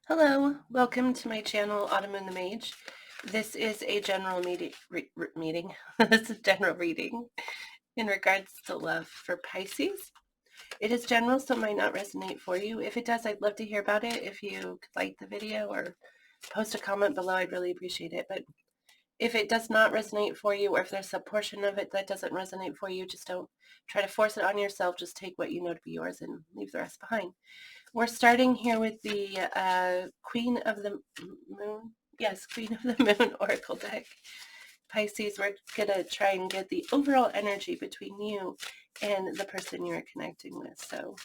Hello, welcome to my channel, Autumn and the Mage. This is a general meeting. This is general reading in regards to love for Pisces. It is general, so it might not resonate for you. If it does, I'd love to hear about it. If you could like the video or post a comment below, I'd really appreciate it. But if it does not resonate for you, or if there's a portion of it that doesn't resonate for you, just don't try to force it on yourself. Just take what you know to be yours and leave the rest behind. We're starting here with the Queen of the Moon. Yes, Queen of the Moon Oracle deck. Pisces, we're going to try and get the overall energy between you and the person you're connecting with. So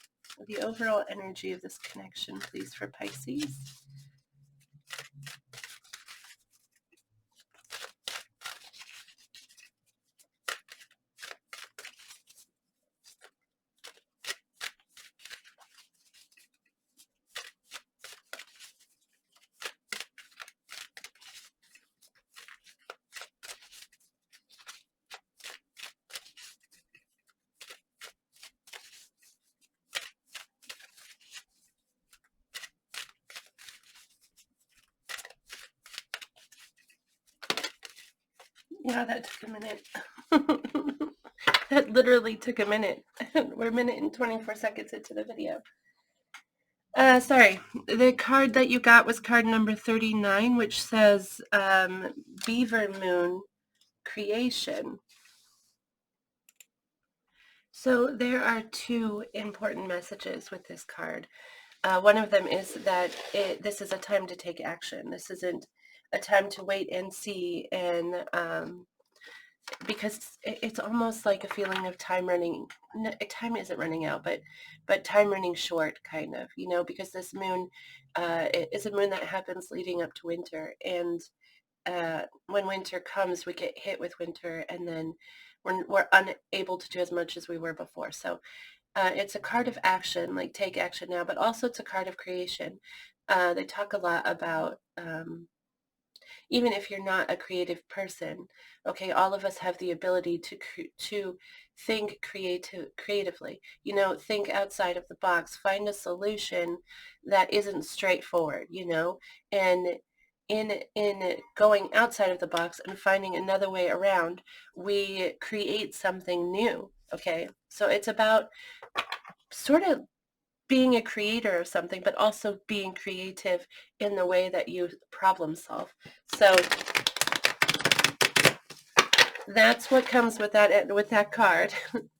the overall energy of this connection, please, for Pisces. Yeah, that took a minute. That literally took a minute. We're a minute and 24 seconds into the video. Sorry, the card that you got was card number 39, which says Beaver Moon Creation. So there are two important messages with this card. One of them is that this is a time to take action. This isn't a time to wait and see, and because it's almost like a feeling of time isn't running out, but time running short, kind of, because this moon is a moon that happens leading up to winter, and when winter comes, we get hit with winter, and then we're unable to do as much as we were before. So it's a card of action, like take action now, but also it's a card of creation. They talk a lot about even if you're not a creative person, okay, all of us have the ability to think creatively, think outside of the box, find a solution that isn't straightforward, and in going outside of the box and finding another way around, we create something new. Okay, so it's about sort of being a creator of something, but also being creative in the way that you problem solve. So that's what comes with that card.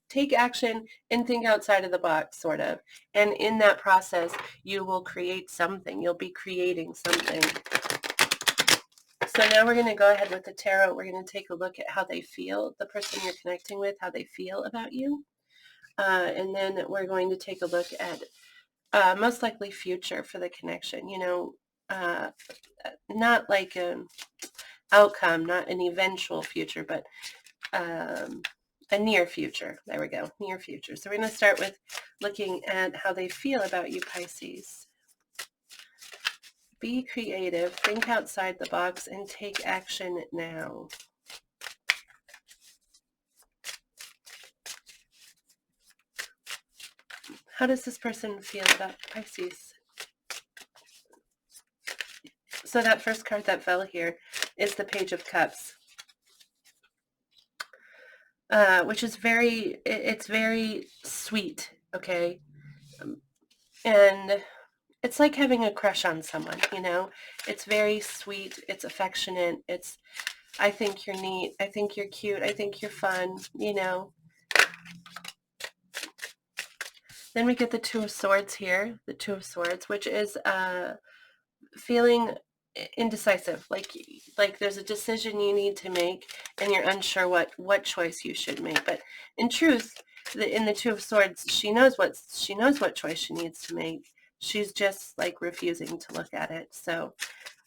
Take action and think outside of the box, sort of. And in that process, you will create something. You'll be creating something. So now we're going to go ahead with the tarot. We're going to take a look at how they feel, the person you're connecting with, how they feel about you. And then we're going to take a look at most likely future for the connection, not like an outcome, not an eventual future, but a near future. There we go, near future. So we're going to start with looking at how they feel about you, Pisces. Be creative, think outside the box, and take action now. How does this person feel about Pisces? So that first card that fell here is the Page of Cups, which is it's very sweet, okay? And it's like having a crush on someone, It's very sweet, it's affectionate, I think you're neat, I think you're cute, I think you're fun, Then we get the Two of Swords here, the Two of Swords, which is feeling indecisive, like there's a decision you need to make and you're unsure what choice you should make. But in truth, in the Two of Swords, she knows what choice she needs to make. She's just like refusing to look at it. So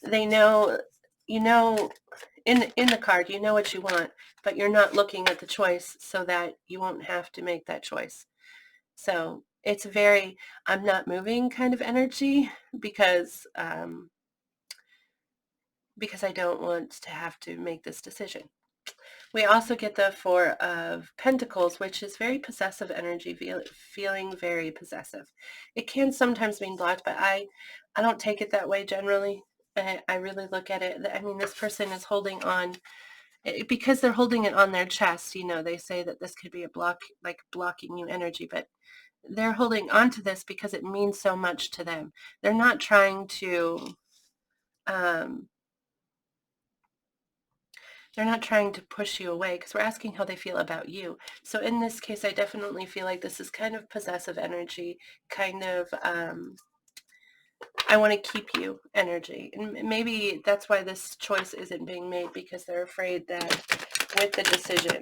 they know, in the card, you know what you want, but you're not looking at the choice so that you won't have to make that choice. So it's very I'm not moving kind of energy, because I don't want to have to make this decision. We also get the Four of Pentacles, which is very possessive energy, feeling very possessive. It can sometimes mean blocked, but I don't take it that way generally. I really look at it. I mean, this person is holding on because they're holding it on their chest. They say that this could be a block, like blocking you energy, but they're holding on to this because it means so much to them. They're not trying to, um, they're not trying to push you away, because we're asking how they feel about you. So in this case, I definitely feel like this is kind of possessive energy, kind of, I want to keep you energy. And maybe that's why this choice isn't being made, because they're afraid that with the decision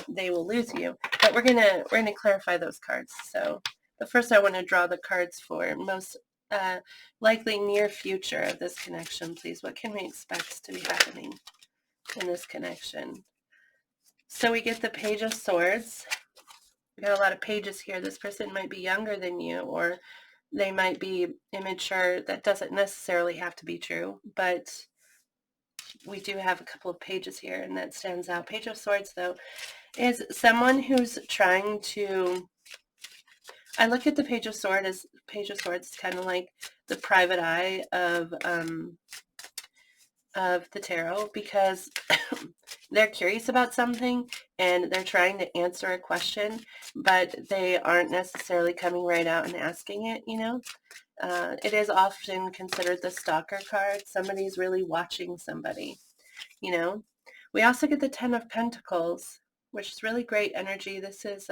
they will lose you. But we're gonna clarify those cards. So, but first I want to draw the cards for most likely near future of this connection, please. What can we expect to be happening in this connection? So we get the Page of Swords. We got a lot of pages here. This person might be younger than you, or they might be immature. That doesn't necessarily have to be true, but we do have a couple of pages here, and that stands out. Page of Swords, though, is someone who's trying to... I look at the Page of Swords as kind of like the private eye of the tarot, because they're curious about something and they're trying to answer a question, but they aren't necessarily coming right out and asking it. It is often considered the stalker card. Somebody's really watching somebody. We also get the Ten of Pentacles, which is really great energy. This is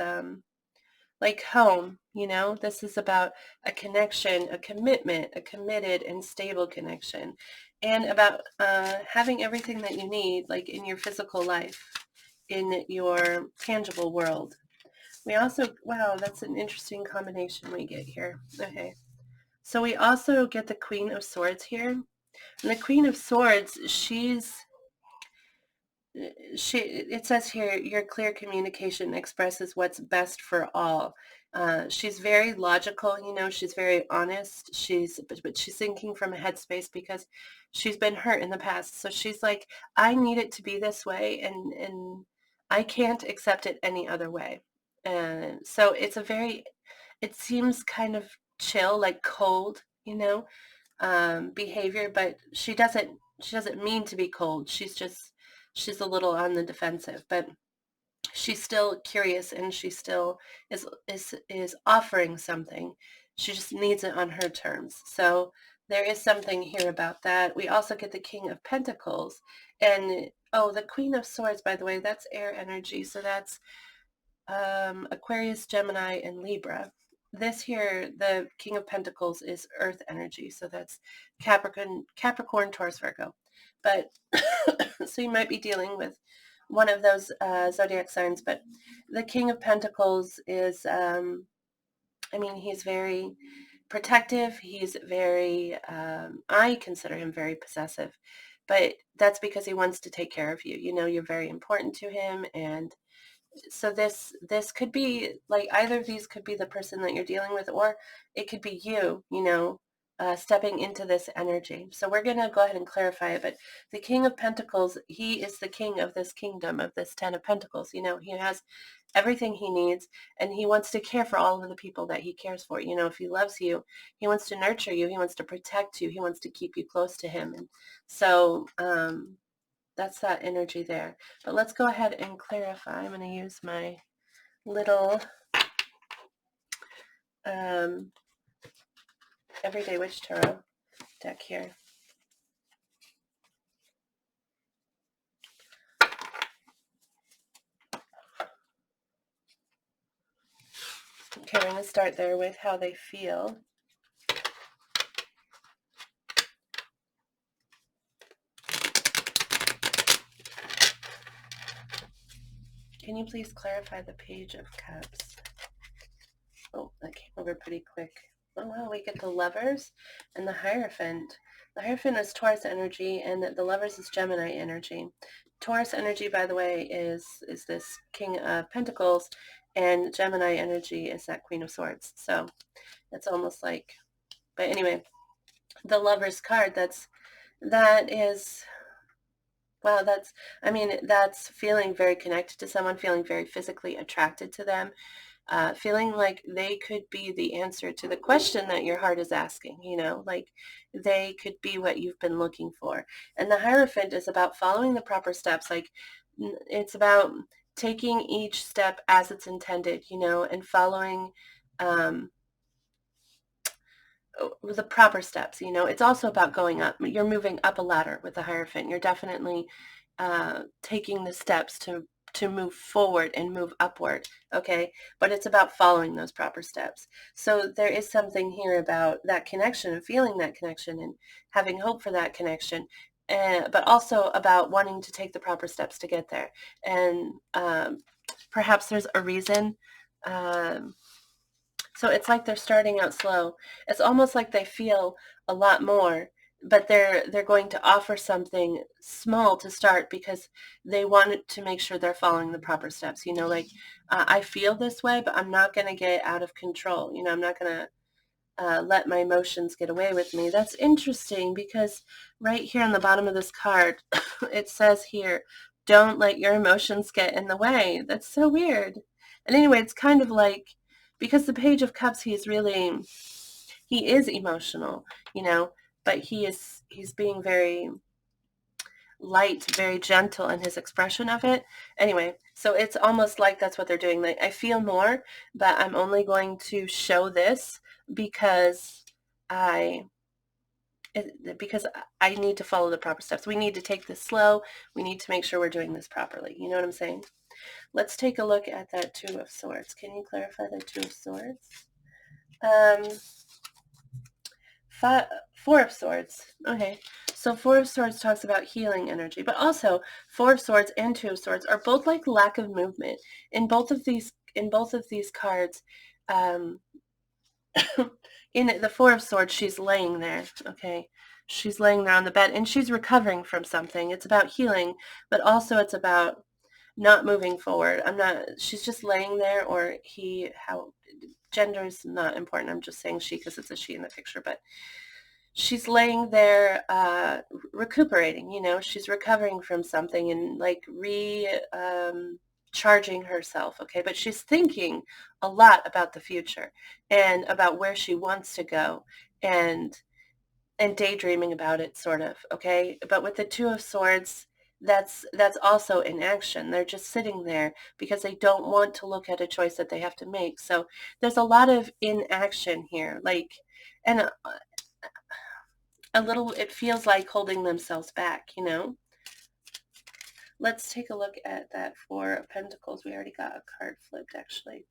like home. This is about a connection, a commitment, a committed and stable connection, and about having everything that you need, like in your physical life, in your tangible world. We also, wow, that's an interesting combination we get here. Okay. So we also get the Queen of Swords here. And the Queen of Swords, it says here, your clear communication expresses what's best for all. She's very logical, she's very honest. But she's thinking from a headspace because she's been hurt in the past. So she's like, I need it to be this way, and I can't accept it any other way. And so it seems kind of chill, like cold, behavior, but she doesn't mean to be cold. She's a little on the defensive, but she's still curious, and she still is offering something. She just needs it on her terms. So there is something here about that. We also get the King of Pentacles, and the Queen of Swords, by the way, that's air energy. So that's Aquarius, Gemini, and Libra. This here, the King of Pentacles, is earth energy. So that's Capricorn, Taurus, Virgo. But so you might be dealing with one of those zodiac signs. But the King of Pentacles is, he's very protective. He's very, I consider him very possessive. But that's because he wants to take care of you. You're very important to him, and so this could be like, either of these could be the person that you're dealing with, or it could be you, stepping into this energy. So we're going to go ahead and clarify it. But the King of Pentacles, he is the king of this kingdom, of this Ten of Pentacles. He has everything he needs, and he wants to care for all of the people that he cares for. If he loves you, he wants to nurture you, he wants to protect you, he wants to keep you close to him. And so that's that energy there. But let's go ahead and clarify. I'm going to use my little Everyday Witch Tarot deck here. Okay, we're going to start there with how they feel. Can you please clarify the Page of Cups? Oh, that came over pretty quick. Oh, wow, we get the Lovers and the Hierophant. The Hierophant is Taurus energy, and the Lovers is Gemini energy. Taurus energy, by the way, is this King of Pentacles, and Gemini energy is that Queen of Swords. So it's almost like, but anyway, the Lovers card, that is, wow, that's feeling very connected to someone, feeling very physically attracted to them. feeling like they could be the answer to the question that your heart is asking, like they could be what you've been looking for. And the Hierophant is about following the proper steps. Like it's about taking each step as it's intended, and following um, the proper steps. It's also about going up. You're moving up a ladder with the Hierophant. You're definitely taking the steps to move forward and move upward, okay? But it's about following those proper steps. So there is something here about that connection and feeling that connection and having hope for that connection, but also about wanting to take the proper steps to get there. And perhaps there's a reason. So it's like they're starting out slow. It's almost like they feel a lot more, but they're going to offer something small to start because they want to make sure they're following the proper steps. Like I feel this way, but I'm not going to get out of control. I'm not going to let my emotions get away with me. That's interesting because right here on the bottom of this card, it says here, don't let your emotions get in the way. That's so weird. And anyway, it's kind of like, because the Page of Cups, he is emotional, but he's being very light, very gentle in his expression of it. Anyway, so it's almost like that's what they're doing. Like, I feel more, but I'm only going to show this because I need to follow the proper steps. We need to take this slow. We need to make sure we're doing this properly. You know what I'm saying? Let's take a look at that Two of Swords. Can you clarify the Two of Swords? Four of Swords. Okay, so Four of Swords talks about healing energy, but also Four of Swords and Two of Swords are both like lack of movement. In both of these cards, in the Four of Swords, she's laying there. Okay, she's laying there on the bed, and she's recovering from something. It's about healing, but also it's about not moving forward. She's just laying there, or gender is not important. I'm just saying she because it's a she in the picture, but she's laying there recuperating. She's recovering from something and like charging herself. Okay, but she's thinking a lot about the future and about where she wants to go and daydreaming about it, sort of. Okay, but with the Two of Swords, that's also in action. They're just sitting there because they don't want to look at a choice that they have to make. So there's a lot of inaction here, like, and a little, it feels like holding themselves back. Let's take a look at that Four of Pentacles. We already got a card flipped, actually.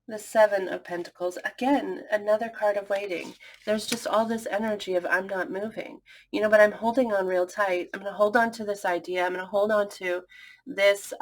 The Seven of Pentacles, again, another card of waiting. There's just all this energy of I'm not moving, but I'm holding on real tight. I'm going to hold on to this idea. I'm going to hold on to this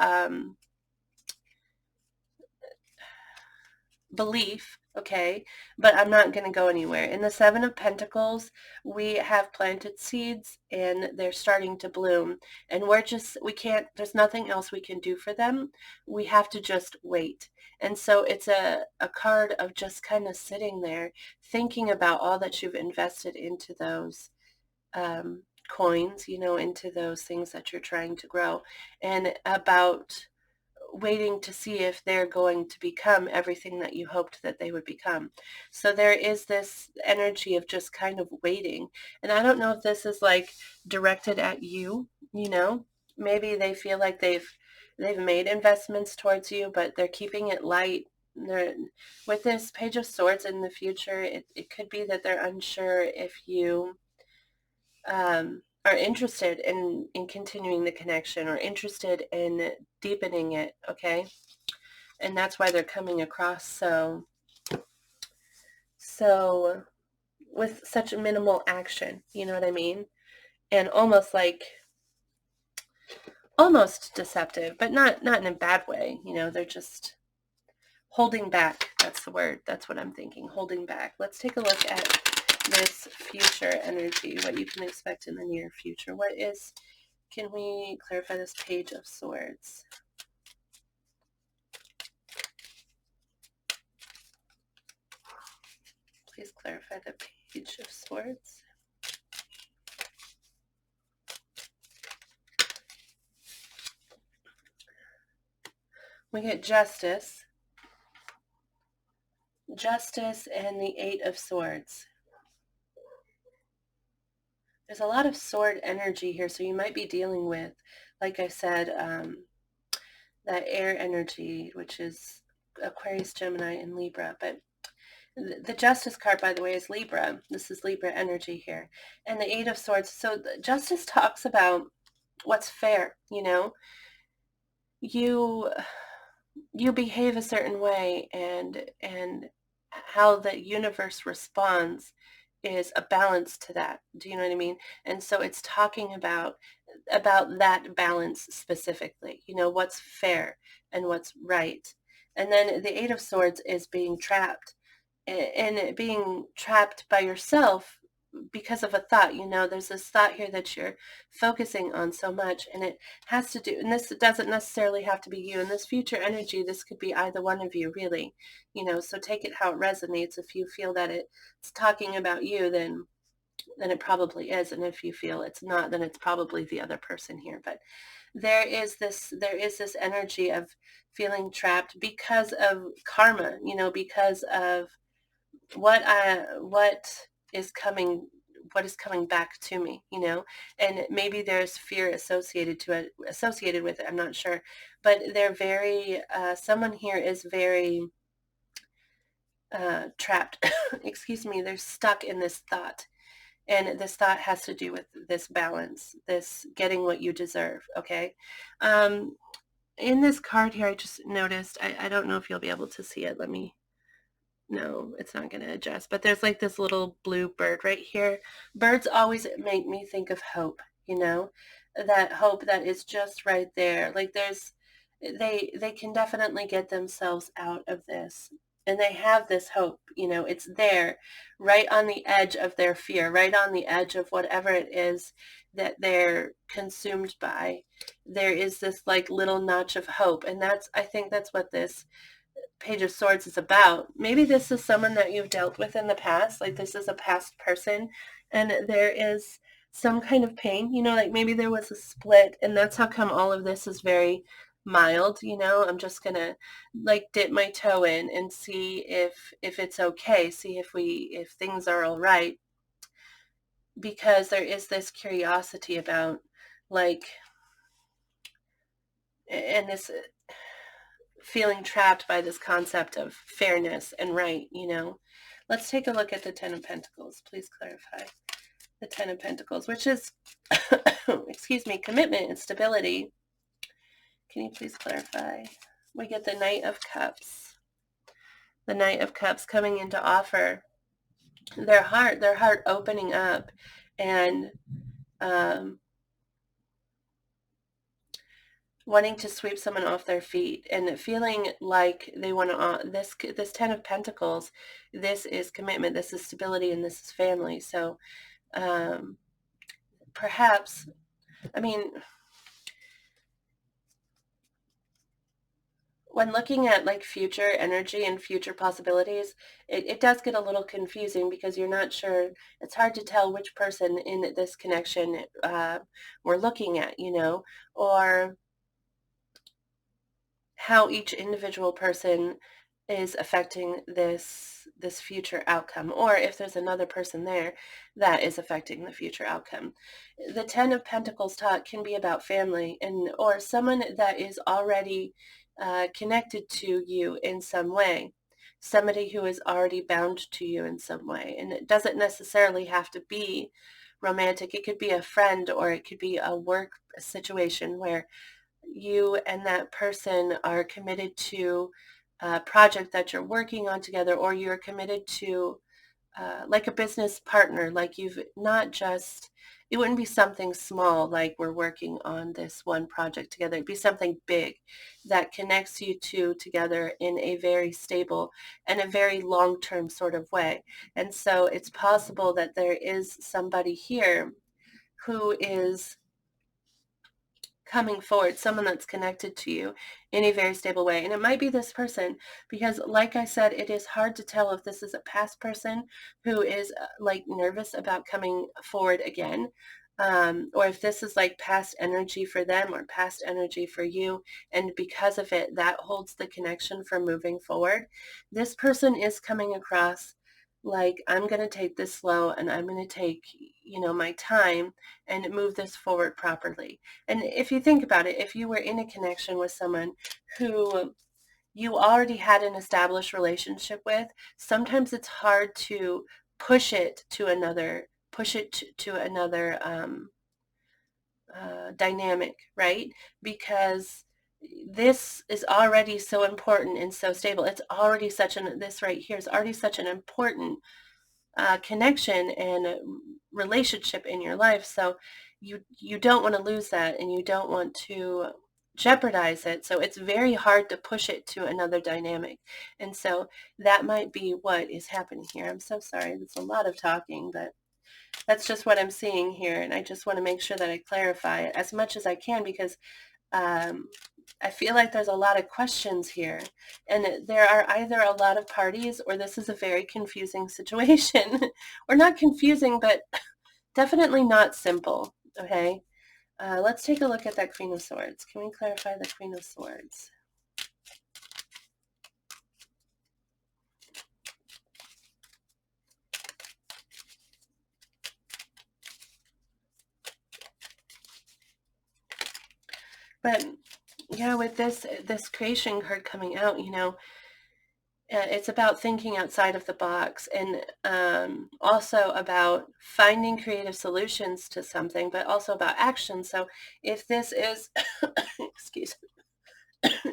belief, okay, but I'm not going to go anywhere. In the Seven of Pentacles, we have planted seeds and they're starting to bloom, and there's nothing else we can do for them. We have to just wait. And so it's a card of just kind of sitting there thinking about all that you've invested into those coins, into those things that you're trying to grow, and about waiting to see if they're going to become everything that you hoped that they would become. So there is this energy of just kind of waiting. And I don't know if this is like directed at you, maybe they feel like they've made investments towards you, but they're keeping it light. With this Page of Swords in the future, it could be that they're unsure if you are interested in continuing the connection or interested in deepening it, okay? And that's why they're coming across so with such minimal action, you know what I mean? And almost deceptive, but not in a bad way, they're just holding back. That's the word. That's what I'm thinking, holding back. Let's take a look at this future energy, what you can expect in the near future. Can we clarify this Page of Swords? Please clarify the Page of Swords. We get Justice. Justice and the Eight of Swords. There's a lot of sword energy here, so you might be dealing with, like I said, that air energy, which is Aquarius, Gemini, and Libra. But the Justice card, by the way, is Libra. This is Libra energy here. And the Eight of Swords. So Justice talks about what's fair, you know? You you behave a certain way, and how the universe responds is a balance to that. Do you know what I mean? And so it's talking about that balance specifically, you know, what's fair and what's right. And then the Eight of Swords is being trapped, and being trapped by yourself because of a thought. You know, there's this thought here that you're focusing on so much, and it has to do, and this doesn't necessarily have to be you. In this future energy, this could be either one of you, really, you know, so take it how it resonates. If you feel that it's talking about you, then it probably is. And if you feel it's not, then it's probably the other person here. But there is this energy of feeling trapped because of karma, you know, because of what is coming what is coming back to me, you know. And maybe there's fear associated with it, I'm not sure. But they're very someone here is very trapped. Excuse me, they're stuck in this thought. And this thought has to do with this balance, this getting what you deserve. Okay. um in this card here, I just noticed, I don't know if you'll be able to see it. Let me No, it's not going to adjust. But there's like this little blue bird right here. Birds always make me think of hope, you know, that hope that is just right there. Like they can definitely get themselves out of this. And they have this hope, you know, it's there right on the edge of their fear, right on the edge of whatever it is that they're consumed by. There is this like little notch of hope. And I think that's what this Page of Swords is about. Maybe this is someone that you've dealt with in the past, like this is a past person, and there is some kind of pain, you know, like maybe there was a split, and that's how come all of this is very mild, you know. I'm just gonna like dip my toe in and see if it's okay, see if things are all right, because there is this curiosity about like, and this feeling trapped by this concept of fairness and right, you know. Let's take a look at the Ten of Pentacles. Please clarify. The Ten of Pentacles, which is, excuse me, commitment and stability. Can you please clarify? We get the Knight of Cups. The Knight of Cups coming in to offer their heart opening up, and wanting to sweep someone off their feet, and feeling like they want to, this Ten of Pentacles, this is commitment, this is stability, and this is family. So perhaps, I mean, when looking at like future energy and future possibilities, it does get a little confusing because you're not sure. It's hard to tell which person in this connection we're looking at, you know, or how each individual person is affecting this future outcome, or if there's another person there that is affecting the future outcome. The Ten of Pentacles talk can be about family, and or someone that is already connected to you in some way, somebody who is already bound to you in some way. And it doesn't necessarily have to be romantic. It could be a friend, or it could be a work situation where you and that person are committed to a project that you're working on together, or you're committed to like a business partner, like you've not just, it wouldn't be something small like we're working on this one project together. It'd be something big that connects you two together in a very stable and a very long-term sort of way. And so it's possible that there is somebody here who is coming forward, someone that's connected to you in a very stable way. And it might be this person, because like I said, it is hard to tell if this is a past person who is like nervous about coming forward again, or if this is like past energy for them or past energy for you, and because of it, that holds the connection for moving forward. This person is coming across like, I'm going to take this slow and I'm going to take, my time and move this forward properly. And if you think about it, if you were in a connection with someone who you already had an established relationship with, sometimes it's hard to push it to another dynamic, right? Because this is already so important and so stable. It's already this right here is already such an important connection and relationship in your life. So you don't want to lose that, and you don't want to jeopardize it. So it's very hard to push it to another dynamic. And so that might be what is happening here. I'm so sorry. There's a lot of talking, but that's just what I'm seeing here. And I just want to make sure that I clarify it as much as I can, because um, I feel like there's a lot of questions here, and there are either a lot of parties or this is a very confusing situation. Or not confusing, but definitely not simple. Okay, let's take a look at that Queen of Swords. Can we clarify the Queen of Swords? But yeah, with this creation card coming out, it's about thinking outside of the box, and also about finding creative solutions to something, but also about action. So if this is, excuse,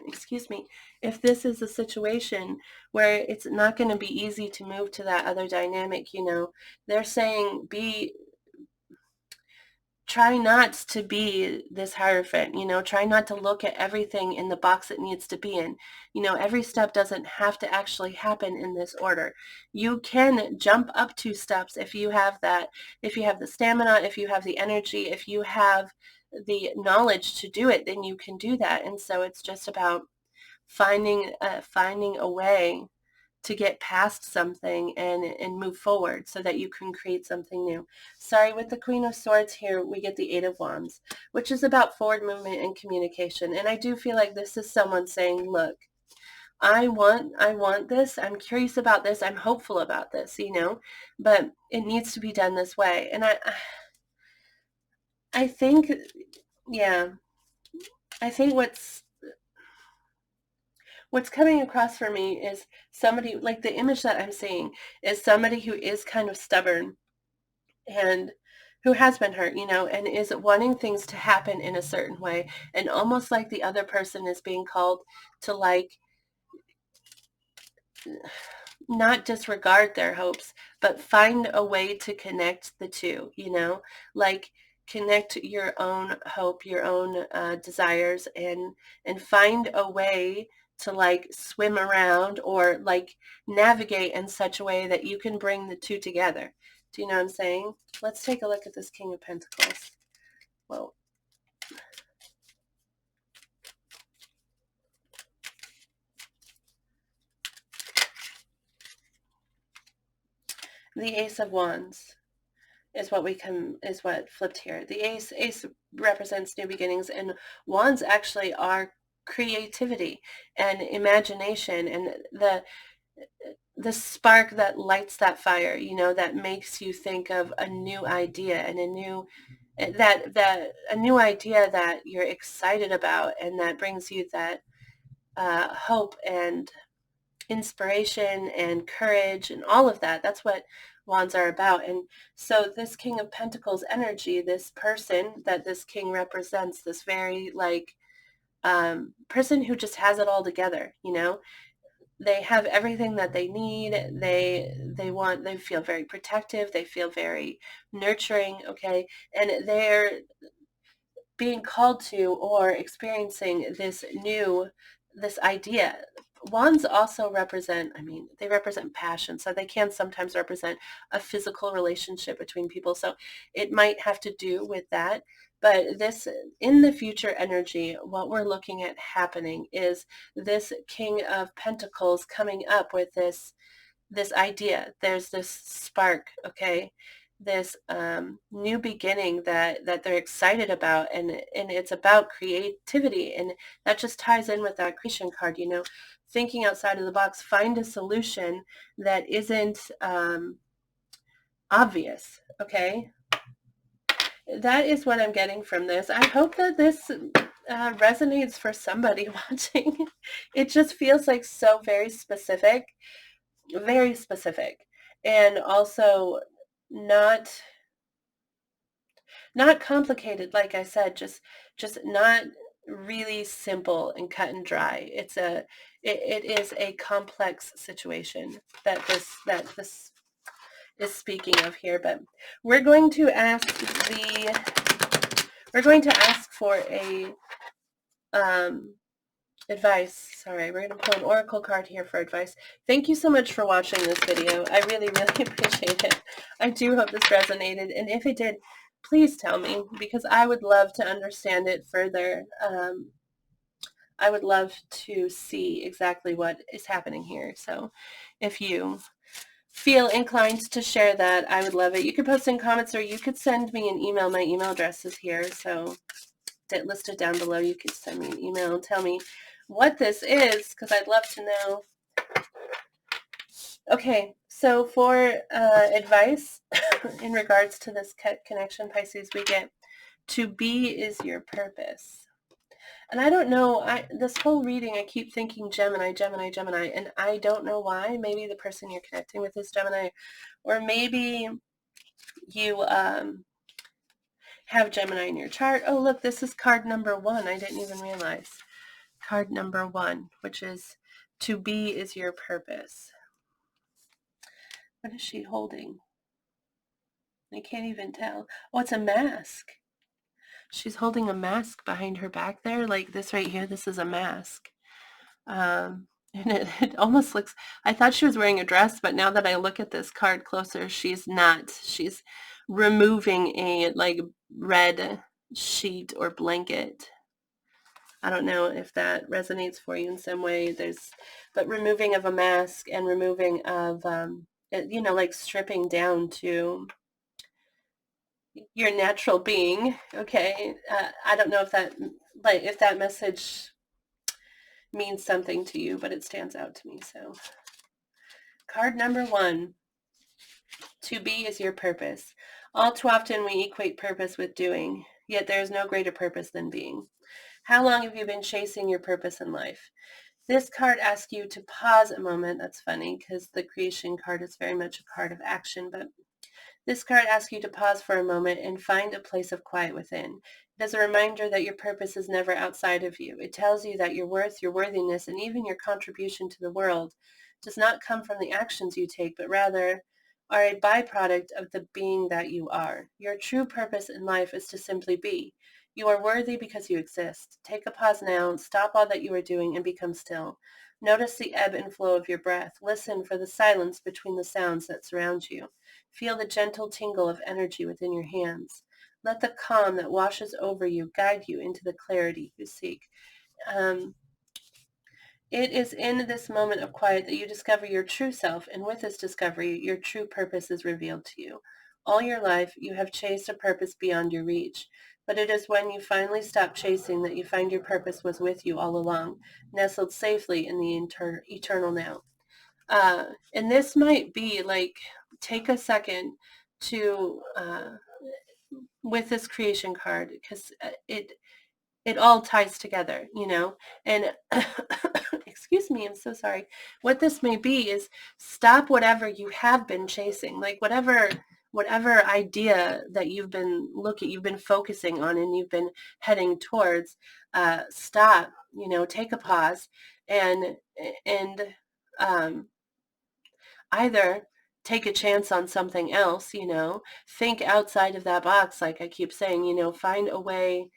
excuse me, if this is a situation where it's not going to be easy to move to that other dynamic, they're saying try not to be this hierophant, try not to look at everything in the box it needs to be in. Every step doesn't have to actually happen in this order. You can jump up 2 steps if you have that, if you have the stamina, if you have the energy, if you have the knowledge to do it, then you can do that. And so it's just about finding a way to get past something and move forward so that you can create something new. Sorry, with the Queen of Swords here, we get the Eight of Wands, which is about forward movement and communication. And I do feel like this is someone saying, look, I want this. I'm curious about this. I'm hopeful about this, but it needs to be done this way. And I think, yeah, I think what's coming across for me is somebody, like the image that I'm seeing is somebody who is kind of stubborn and who has been hurt, and is wanting things to happen in a certain way, and almost like the other person is being called to, like, not disregard their hopes, but find a way to connect the two, like connect your own hope, your own desires, and find a way to, like, swim around or, like, navigate in such a way that you can bring the two together. Do you know what I'm saying? Let's take a look at this King of Pentacles. Whoa. The Ace of Wands is what flipped here. The ace represents new beginnings, and wands actually are creativity and imagination, and the spark that lights that fire, that makes you think of a new idea, and a new idea that you're excited about, and that brings you that hope and inspiration and courage and all of that. That's what wands are about. And so this King of Pentacles energy, this person that this king represents, this very, like, person who just has it all together, they have everything that they need. They feel very protective, they feel very nurturing, okay, and they're being called to or experiencing this idea. Wands also represent, they represent passion, so they can sometimes represent a physical relationship between people. So it might have to do with that. But this, in the future energy, what we're looking at happening is this King of Pentacles coming up with this idea. There's this spark, okay? new beginning that they're excited about, and it's about creativity, and that just ties in with that creation card, thinking outside of the box. Find a solution that isn't obvious. Okay, that is what I'm getting from this. I hope that this resonates for somebody watching. It just feels like so very specific, and also not complicated. Like I said, just not really simple and cut and dry. It is a complex situation that this is speaking of here. But we're going to ask for a advice. Sorry, we're going to pull an oracle card here for advice. Thank you so much for watching this video. I really, really appreciate it. I do hope this resonated, and if it did, please tell me, because I would love to understand it further. I would love to see exactly what is happening here. So if you feel inclined to share that, I would love it. You could post in comments, or you could send me an email. My email address is here, so listed down below. You could send me an email and tell me what this is, because I'd love to know. Okay, so for advice in regards to this connection, Pisces, we get to be is your purpose. And I don't know, this whole reading, I keep thinking Gemini, Gemini, Gemini, and I don't know why. Maybe the person you're connecting with is Gemini, or maybe you have Gemini in your chart. Oh, look, this is card number 1. I didn't even realize. Card number 1, which is to be is your purpose. What is she holding? I can't even tell. Oh, it's a mask. She's holding a mask behind her back there, like this right here. This is a mask. And it almost looks, I thought she was wearing a dress, but now that I look at this card closer, she's not. She's removing a like red sheet or blanket. I don't know if that resonates for you in some way. But removing of a mask and removing of, like stripping down to your natural being. Okay. I don't know if that message means something to you, but it stands out to me. So card number 1, to be is your purpose. All too often we equate purpose with doing, yet there is no greater purpose than being. How long have you been chasing your purpose in life? This card asks you to pause a moment. That's funny because the creation card is very much a card of action, but this card asks you to pause for a moment and find a place of quiet within. It is a reminder that your purpose is never outside of you. It tells you that your worth, your worthiness, and even your contribution to the world does not come from the actions you take, but rather are a byproduct of the being that you are. Your true purpose in life is to simply be. You are worthy because you exist. Take a pause now, stop all that you are doing, and become still. Notice the ebb and flow of your breath. Listen for the silence between the sounds that surround you. Feel the gentle tingle of energy within your hands. Let the calm that washes over you guide you into the clarity you seek. It is in this moment of quiet that you discover your true self, and with this discovery, your true purpose is revealed to you. All your life, you have chased a purpose beyond your reach, but it is when you finally stop chasing that you find your purpose was with you all along, nestled safely in the eternal now. And this might be like, take a second to, with this creation card, because it all ties together, and excuse me, I'm so sorry. What this may be is stop whatever you have been chasing, like whatever idea that you've been focusing on and you've been heading towards. Stop, take a pause and either take a chance on something else, think outside of that box, like I keep saying, find a way,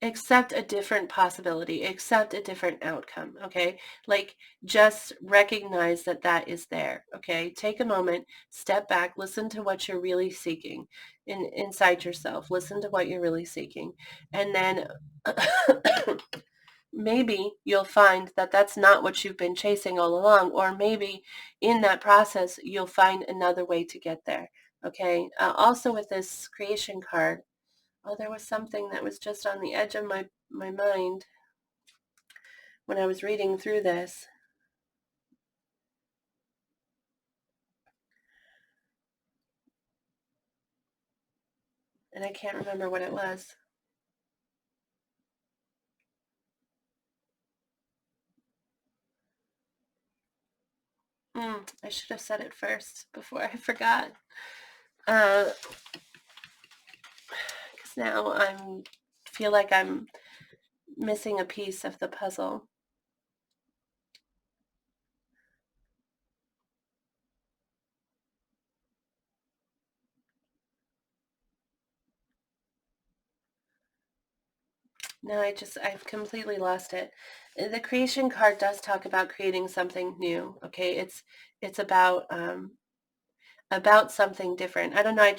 accept a different possibility, accept a different outcome, okay? Like, just recognize that is there, okay? Take a moment, step back, listen to what you're really seeking inside yourself. Listen to what you're really seeking. And then maybe you'll find that that's not what you've been chasing all along, or maybe in that process, you'll find another way to get there. Okay. Also with this creation card, oh, there was something that was just on the edge of my mind when I was reading through this. And I can't remember what it was. I should have said it first before I forgot. Because now I feel like I'm missing a piece of the puzzle. No, I've completely lost it. The creation card does talk about creating something new. Okay, it's about something different. I don't know.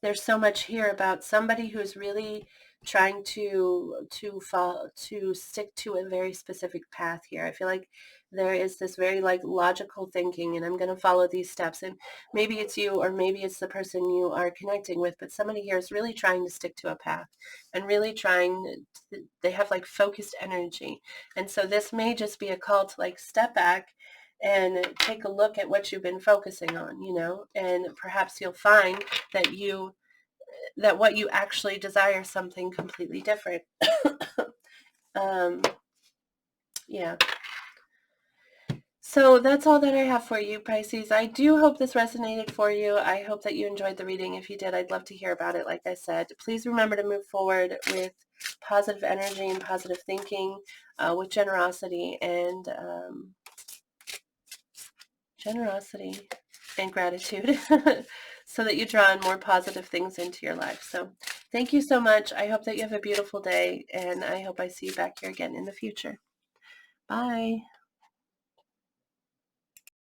There's so much here about somebody who's really trying to stick to a very specific path here. I feel like there is this very like logical thinking, and I'm going to follow these steps. And maybe it's you, or maybe it's the person you are connecting with, but somebody here is really trying to stick to a path and really they have like focused energy. And so this may just be a call to like step back and take a look at what you've been focusing on, and perhaps you'll find that what you actually desire is something completely different. um, yeah. So that's all that I have for you, Pisces. I do hope this resonated for you. I hope that you enjoyed the reading. If you did, I'd love to hear about it. Like I said, please remember to move forward with positive energy and positive thinking, with generosity and gratitude so that you draw in more positive things into your life. So thank you so much. I hope that you have a beautiful day, and I hope I see you back here again in the future. Bye.